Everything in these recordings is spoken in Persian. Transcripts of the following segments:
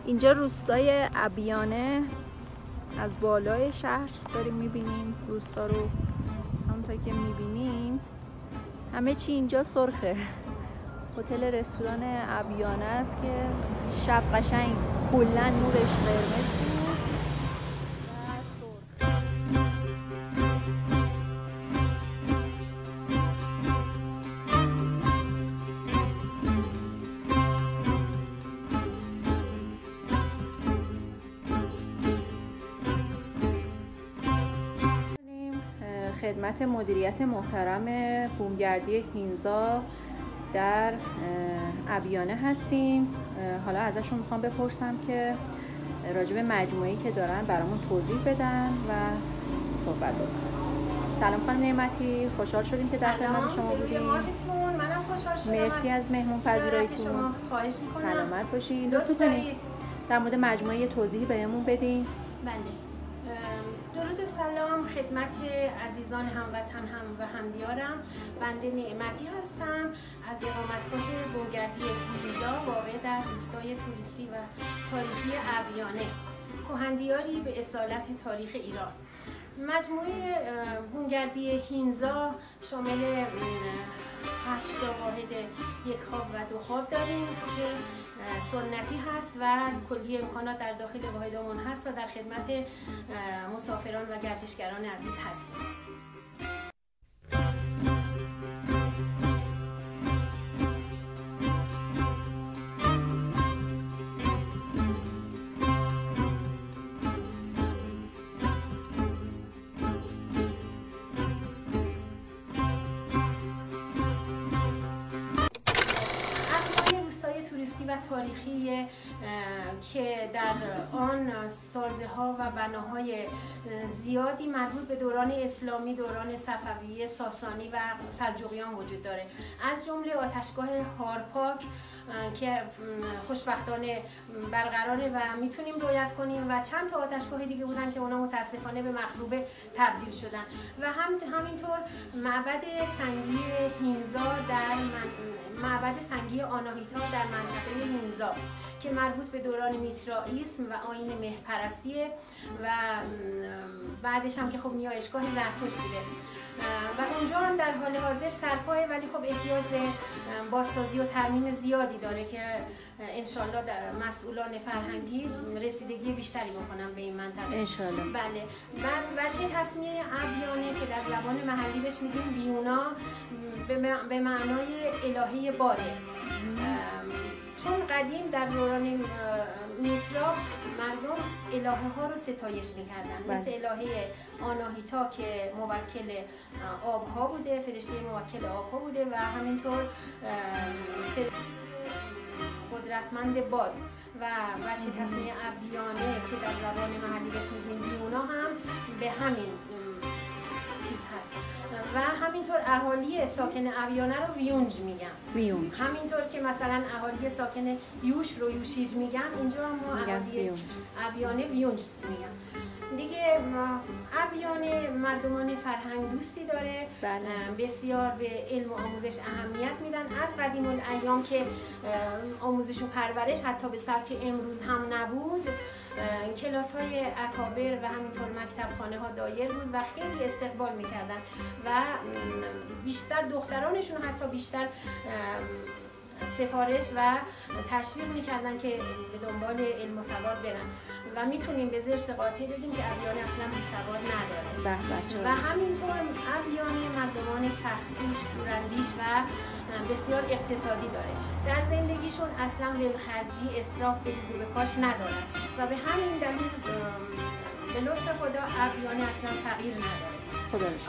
اینجا روستای ابیانه از بالای شهر داریم میبینیم. روستا رو همونطور که میبینیم همه چی اینجا سرخه. هتل رستوران ابیانه است که شب قشنگ کلا نورش قرمز بود و سرخ. خدمت مدیریت محترم بومگردی هینزا در ابیانه هستیم. حالا ازشون میخوام بپرسم که راجع به مجموعه‌ای که دارن برامون توضیح بدن و صحبت بکنن. سلام خانم نعمتی، خوشحال شدیم که در خدمت شما بودیم. منم خوشحال شدم. مرسی از مهمون پذیراییتون. خواهش میکنم. سلامت باشین. لطف کنید در مورد مجموعه توضیح بهمون بدین. بله. درود و سلام خدمت عزیزان هموطن و همدیارم. بنده نعمتی هستم از اقامتگاه بومگردی هینزا واقع در روستای توریستی و تاریخی ابیانه، کهن‌دیاری به اصالت تاریخ ایران. مجموعه بومگردی هینزا شامل 8 واحد یک خواب و 2 خواب داریم که سنتی هست و کلی امکانات در داخل واحدمون هست و در خدمت مسافران و گردشگران عزیز هستیم. توریستی و تاریخی که در آن سازه ها و بناهای زیادی مربوط به دوران اسلامی، دوران صفویه، ساسانی و سلجوقیان وجود داره. از جمله آتشگاه هارپاک که خوشبختانه برقراره و میتونیم رویت کنیم و چند تا آتشگاه دیگه بودن که اونا متاسفانه به مخروبه تبدیل شدن و همینطور معبد سنگی هینزا در معبد سنگی آناهیتا در منطقه هینزا که مربوط به دوران میترائیسم و آیین مهپرستیه و بعدش هم که خب نیایشگاه زرتشت بوده و اونجا هم در حال حاضر سرپاه، ولی خب احتیاج به بازسازی و ترمیم زیادی داره که انشالله مسئولان فرهنگی رسیدگی بیشتری بکنن به این منطقه انشالله. بله. بعد وجه تسمیه ابیانه که در زبان محلی بهش میگیم بیونا به معنای الهه باده، چون قدیم در دوران میترا مردم الهه ها رو ستایش میکردن، مثل الهه آناهیتا که موکل آبها بوده، فرشته موکل آبها بوده و همینطور قدرتمند باد و وجه تسمیه ابیانه که در زبان محلی بهش میگیم بیونا هم به همین چیز هست و همینطور اهالی ساکن ابیانه رو ویونج میگن. ویونج. همینطور که مثلا اهالی ساکن یوش رو یوشیج میگن، اینجا هم ما اهالی ابیانه ویونج میگن. دیگه ابیانه مردمان فرهنگ دوستی داره. بله. بسیار به علم و آموزش اهمیت میدن. از قدیم الایام که آموزش و پرورش حتی به سبک امروز هم نبود، کلاس های اکابر و همینطور مکتب خانه ها دایر بود و خیلی استقبال میکردن و بیشتر دخترانشون حتی بیشتر سفارش و تشویق میکردن که به دنبال علم و سواد برن و میتونیم به زرس قاطع بگیم که ابیانه اصلا بی سواد نداره و همینطور ابیانه مردمان سخت‌کوش، دوراندیش و بسیار اقتصادی داره. در زندگیشون اصلا ولخرجی، اسراف به ریز و به پاش ندارن و به همین دلیل به لطف خدا ابیانه اصلا فقیر نداره.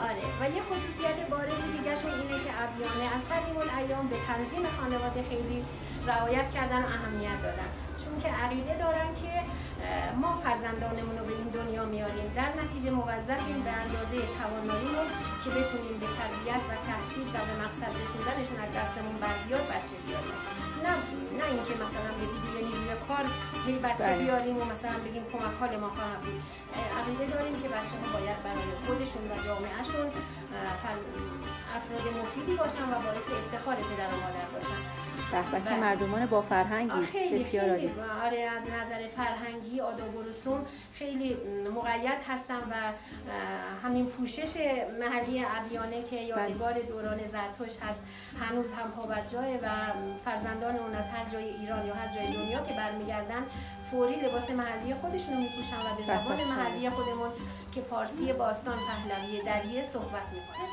آره. و یه خصوصیت بارز دیگه شون اینه که ابیانه از قدیم الایام به تنظیم خانواده خیلی رعایت کردن و اهمیت دادن، چون که عقیده دارن که ما فرزندانمون رو به این دنیا میاریم، در نتیجه موظفیم به اندازه تواناییمون که بتونیم به تربیت و تحصیل و به مقصد رسوندنشون از دستمون بر بیاد بچه بیاریم، نه اینکه مثلا به دیگه نیروی کار هی بچه بله. بیاریم و مثلا بگیم کمک حال ما خواهم بود. عقیده داریم که بچه ها باید برای خودشون و جامعهشون افراد مفیدی باشن و باعث افتخار پدر و مادر باشن. بچه مردمان با فرهنگی بسیار عالی. آره، از نظر فرهنگی آداب و رسوم خیلی مقید هستن و همین پوشش محلی ابیانه که یادگار دوران زرتشت هست هنوز هم پابرجاه و فرزندان اون از هر جای ایران یا هر جای دنیا که برمیگردن فوری لباس محلی خودشونو میپوشن و به زبان محلی خودمون که پارسی باستان پهلوی دریه صحبت میکنن.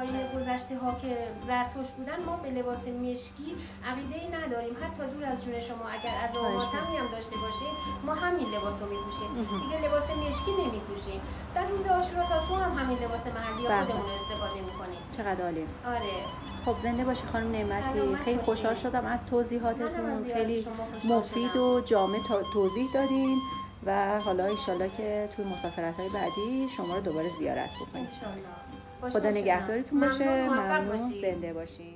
آیین گذشته ها که زرتشت بودن ما به لباس مشکی عقیده‌ای نداریم. حتی دور از جون شما اگر از ماتمی هم داشته باشیم ما همین لباسو میپوشیم، دیگه لباس مشکی نمیپوشیم. در روز عاشورا تاسوعا هم همین لباس محلی خودمون استفاده میکنیم. چقدر عالی. آره. خب زنده باشی خانم نعمتی. خیلی خوشحال شدم از توضیحاتتون، خیلی مفید و جامع توضیح دادین و حالا انشالله که توی مسافرت‌های بعدی شما رو دوباره زیارت بکنیم. انشالله. خدا نگهدارتون باشه. ممنون. ممنون. زنده باشین.